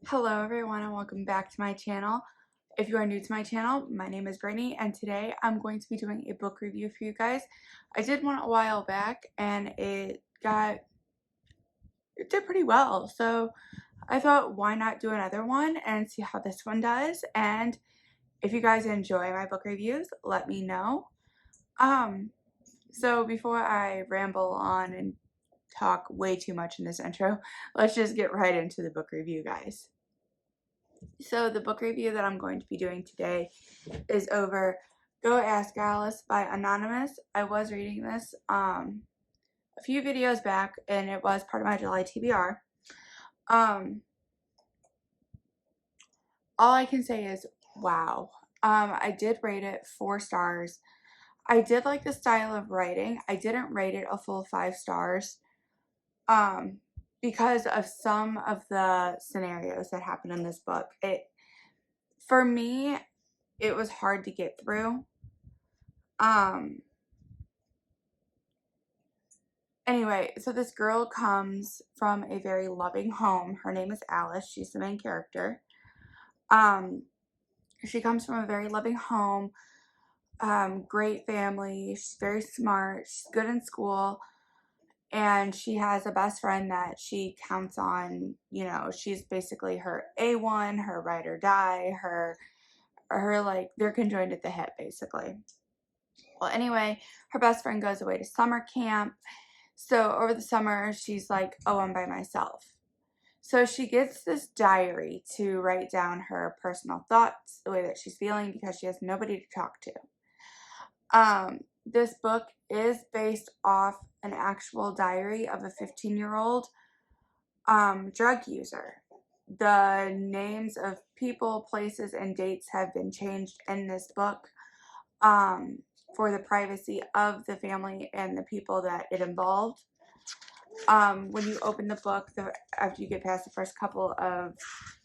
Hello everyone and welcome back to my channel. If you are new to my channel, my name is Brittany and today I'm going to be doing a book review for you guys. I did one a while back and it did pretty well, so I thought why not do another one and see how this one does. And if you guys enjoy my book reviews, let me know. So before I ramble on and talk way too much in this intro, let's just get right into the book review, guys. So the book review that I'm going to be doing today is over Go Ask Alice by Anonymous. I was reading this a few videos back and it was part of my July TBR. All I can say is wow. I did rate it 4 stars. I did like the style of writing. I didn't rate it a full 5 stars because of some of the scenarios that happen in this book. For me, it was hard to get through. Anyway, so this girl comes from a very loving home. Her name is Alice. She's the main character. She comes from a very loving home, great family. She's very smart. She's good in school. And she has a best friend that she counts on. You know, she's basically her A1, her ride or die, her like, they're conjoined at the hip, basically. Well, anyway, her best friend goes away to summer camp. So over the summer, she's like, oh, I'm by myself. So she gets this diary to write down her personal thoughts, the way that she's feeling, because she has nobody to talk to. This book is based off an actual diary of a 15-year-old drug user. The names of people, places, and dates have been changed in this book for the privacy of the family and the people that it involved. When you open the book, after you get past the first couple of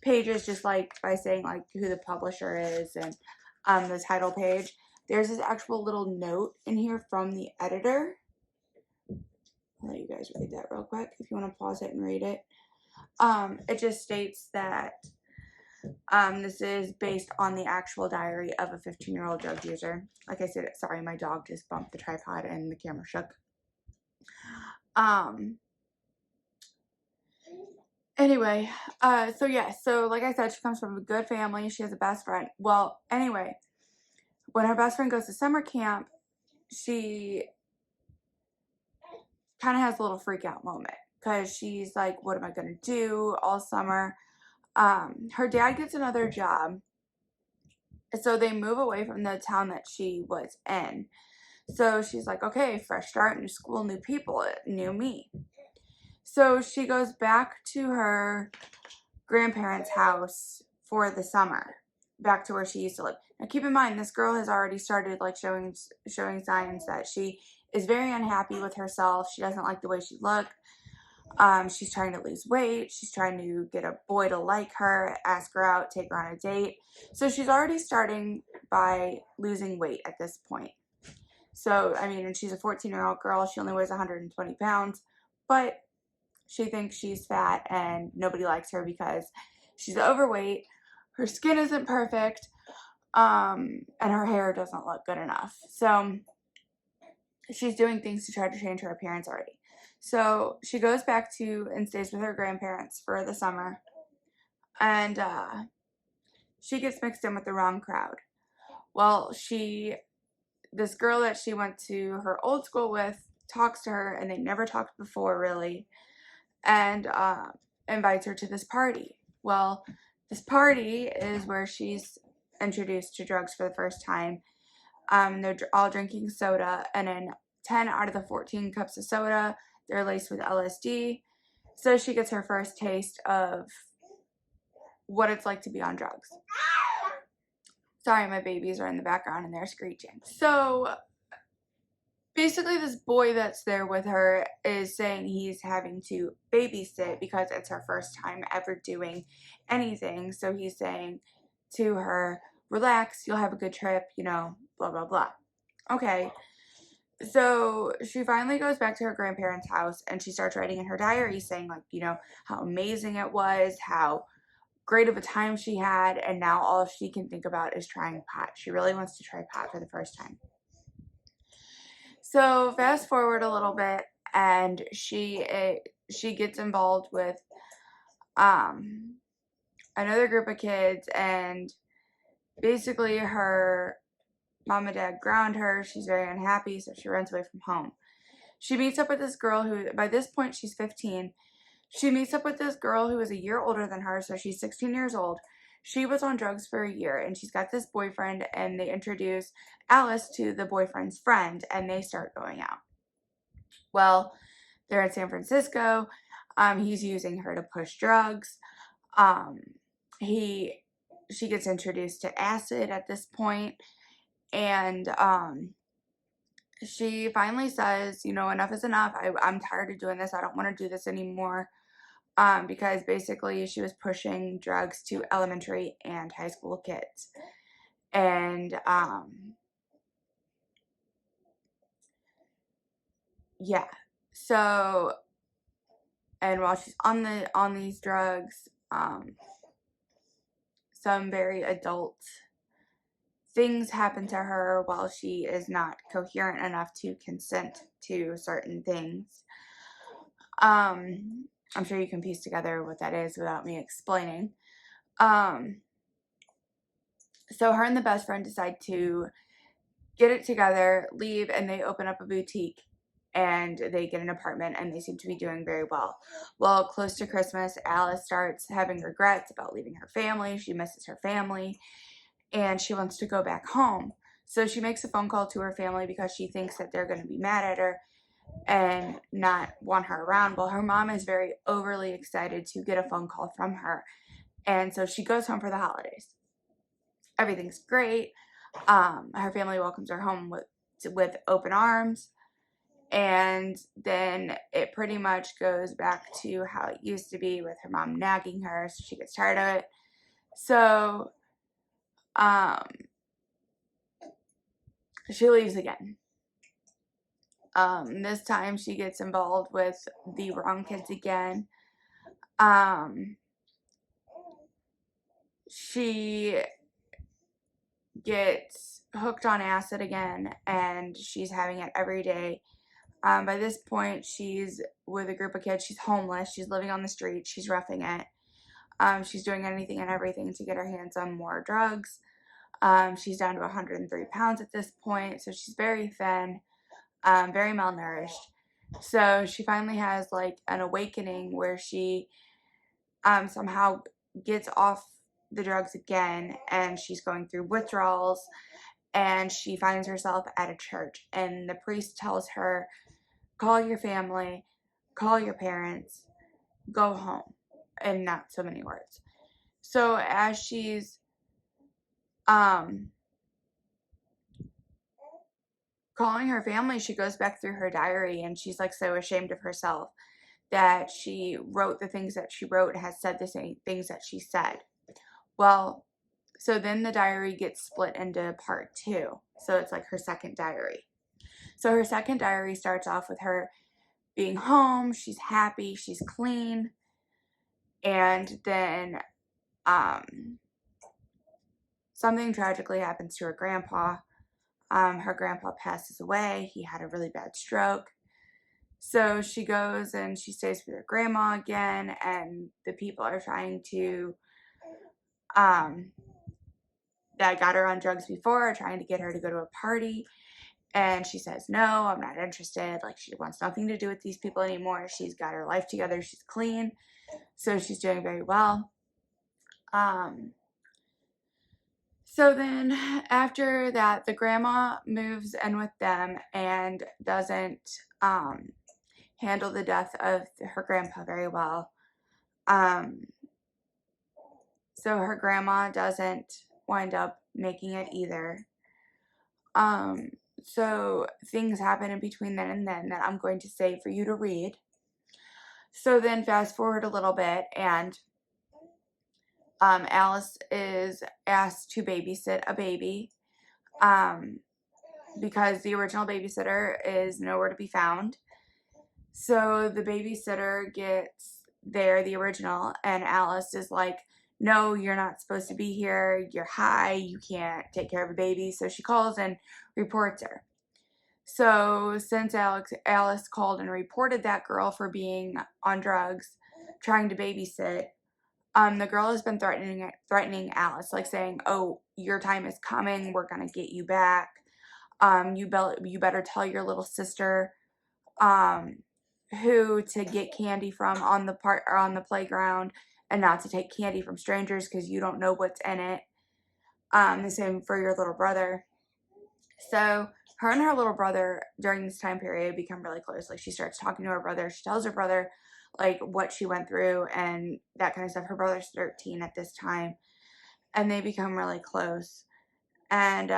pages, just like by saying like who the publisher is and the title page, there's this actual little note in here from the editor. I'll let you guys read that real quick if you want to pause it and read it. It just states that this is based on the actual diary of a 15-year-old drug user. Like I said, sorry, my dog just bumped the tripod and the camera shook. Anyway, so yeah, so like I said, she comes from a good family. She has a best friend. Well, anyway, when her best friend goes to summer camp, she kind of has a little freak out moment because she's like, what am I going to do all summer? Her dad gets another job. So they move away from the town that she was in. So she's like, okay, fresh start, new school, new people, new me. So she goes back to her grandparents' house for the summer, back to where she used to live. Now keep in mind, this girl has already started like showing signs that she is very unhappy with herself. She doesn't like the way she looked. She's trying to lose weight. She's trying to get a boy to like her, ask her out, take her on a date. So she's already starting by losing weight at this point. So, I mean, and she's a 14-year-old girl. She only weighs 120 pounds, but she thinks she's fat and nobody likes her because she's overweight, her skin isn't perfect, and her hair doesn't look good enough. So she's doing things to try to change her appearance already. So she goes back to and stays with her grandparents for the summer, and she gets mixed in with the wrong crowd. Well, this girl that she went to her old school with talks to her, and they never talked before really, and invites her to this party. Well, this party is where she's introduced to drugs for the first time. They're all drinking soda, and in 10 out of the 14 cups of soda, they're laced with LSD. So she gets her first taste of what it's like to be on drugs. Sorry, my babies are in the background and they're screeching. So basically, this boy that's there with her is saying he's having to babysit because it's her first time ever doing anything. So he's saying to her, relax, you'll have a good trip, you know, blah, blah, blah. Okay. So she finally goes back to her grandparents' house and she starts writing in her diary saying, like, you know, how amazing it was, how great of a time she had, and now all she can think about is trying pot. She really wants to try pot for the first time. So fast forward a little bit, and she gets involved with another group of kids, and basically her mom and dad ground her. She's very unhappy, so she runs away from home. She meets up with this girl who, by this point, she's 15. She meets up with this girl who is a year older than her, so she's 16 years old. She was on drugs for a year, and she's got this boyfriend, and they introduce Alice to the boyfriend's friend, and they start going out. Well, they're in San Francisco. He's using her to push drugs. She gets introduced to acid at this point, and she finally says, you know, enough is enough. I'm tired of doing this. I don't want to do this anymore. Because basically she was pushing drugs to elementary and high school kids. And yeah. So, and while she's on these drugs, some very adult things happen to her while she is not coherent enough to consent to certain things. I'm sure you can piece together what that is without me explaining. So her and the best friend decide to get it together, leave, and they open up a boutique, and they get an apartment, and they seem to be doing very well. Well, close to Christmas, Alice starts having regrets about leaving her family. She misses her family, and she wants to go back home. So she makes a phone call to her family because she thinks that they're going to be mad at her and not want her around. Well, her mom is very overly excited to get a phone call from her, and so she goes home for the holidays. Everything's great. Her family welcomes her home with open arms, and then it pretty much goes back to how it used to be, with her mom nagging her, so she gets tired of it. So she leaves again. This time she gets involved with the wrong kids again. She gets hooked on acid again, and she's having it every day. By this point, she's with a group of kids. She's homeless. She's living on the street. She's roughing it. She's doing anything and everything to get her hands on more drugs. She's down to 103 pounds at this point, so she's very thin, very malnourished. So she finally has like an awakening where she somehow gets off the drugs again, and she's going through withdrawals, and she finds herself at a church, and the priest tells her, call your family, call your parents, go home, in not so many words. So as she's calling her family, she goes back through her diary, and she's like so ashamed of herself that she wrote the things that she wrote and has said the same things that she said. Well, so then the diary gets split into part 2. So it's like her second diary. So her second diary starts off with her being home. She's happy. She's clean. And then something tragically happens to her grandpa. Her grandpa passes away. He had a really bad stroke. So she goes and she stays with her grandma again, and the people are trying to that got her on drugs before are trying to get her to go to a party, and she says no, I'm not interested. Like, she wants nothing to do with these people anymore. She's got her life together. She's clean, so she's doing very well. So then after that, the grandma moves in with them and doesn't handle the death of her grandpa very well. So her grandma doesn't wind up making it either. So things happen in between then and then that I'm going to say for you to read. So then fast forward a little bit, and Alice is asked to babysit a baby because the original babysitter is nowhere to be found. So the babysitter gets there, the original, and Alice is like, no, you're not supposed to be here. You're high. You can't take care of a baby. So she calls and reports her. So since Alice called and reported that girl for being on drugs, trying to babysit, the girl has been threatening Alice, like saying, "Oh, your time is coming. We're gonna get you back. You better tell your little sister, who to get candy from on the playground, and not to take candy from strangers because you don't know what's in it. The same for your little brother." So her and her little brother during this time period become really close. Like, she starts talking to her brother. She tells her brother like what she went through and that kind of stuff. Her brother's 13 at this time, and they become really close. And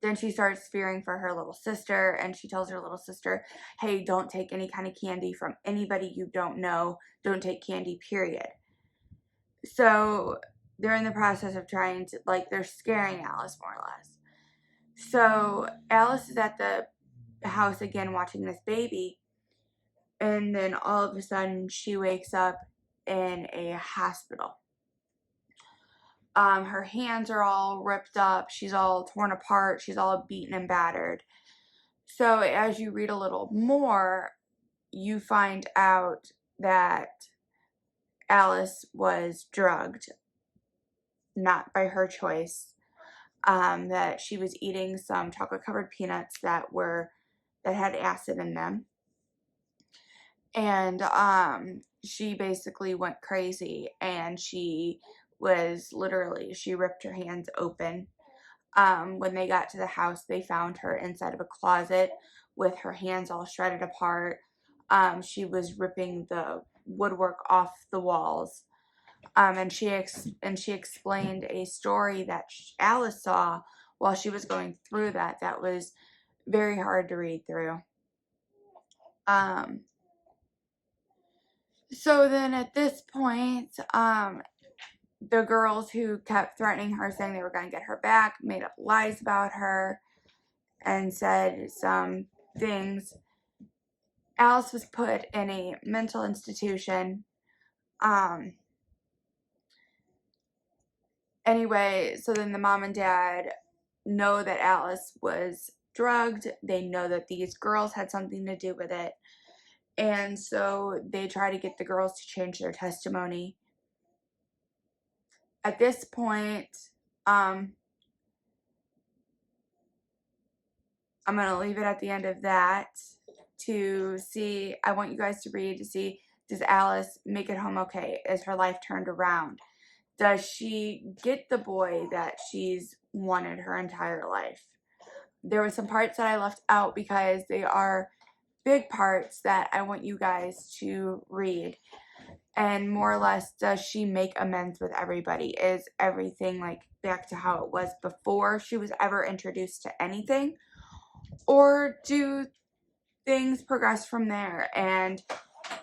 then she starts fearing for her little sister, and she tells her little sister, "Hey, don't take any kind of candy from anybody you don't know. Don't take candy, period." So they're in the process of trying to, like, they're scaring Alice more or less. So Alice is at the house again watching this baby, and then all of a sudden she wakes up in a hospital. Her hands are all ripped up, she's all torn apart, she's all beaten and battered. So as you read a little more, you find out that Alice was drugged, not by her choice. That she was eating some chocolate covered peanuts that had acid in them, and she basically went crazy, and she ripped her hands open. When they got to the house, they found her inside of a closet with her hands all shredded apart. She was ripping the woodwork off the walls. And she explained a story that Alice saw while she was going through that was very hard to read through. So then at this point, the girls who kept threatening her, saying they were going to get her back, made up lies about her and said some things. Alice was put in a mental institution. Anyway, so then the mom and dad know that Alice was drugged. They know that these girls had something to do with it. And so they try to get the girls to change their testimony. At this point, I'm going to leave it at the end of that to see. I want you guys to read to see, does Alice make it home okay? Is her life turned around? Does she get the boy that she's wanted her entire life? There were some parts that I left out because they are big parts that I want you guys to read. And more or less, does she make amends with everybody? Is everything like back to how it was before she was ever introduced to anything? Or do things progress from there? And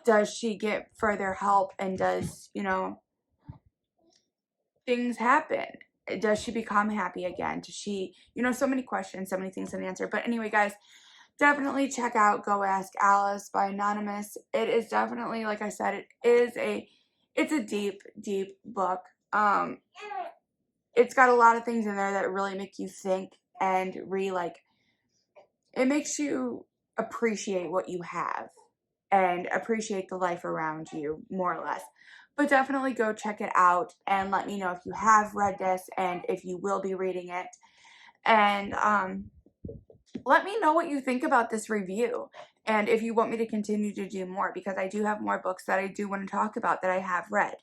does she get further help? And does, things happen? Does she become happy again? Does she, so many questions, so many things unanswered. But anyway, guys, definitely check out Go Ask Alice by Anonymous. It is definitely, like I said, it's a deep, deep book. It's got a lot of things in there that really make you think and it makes you appreciate what you have and appreciate the life around you, more or less. But definitely go check it out and let me know if you have read this and if you will be reading it. And let me know what you think about this review and if you want me to continue to do more, because I do have more books that I do want to talk about that I have read.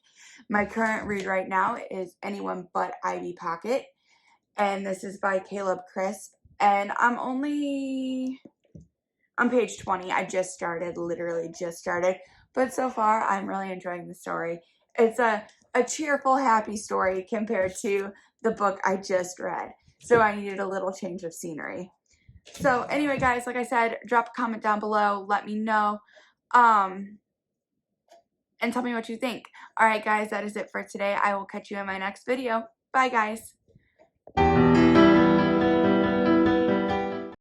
My current read right now is Anyone But Ivy Pocket, and this is by Caleb Crisp, and I'm only on page 20. I just started, literally just started, but so far I'm really enjoying the story. It's a cheerful, happy story compared to the book I just read, so I needed a little change of scenery. So anyway, guys, like I said, drop a comment down below, let me know, and tell me what you think. Alright, guys, that is it for today. I will catch you in my next video. Bye, guys.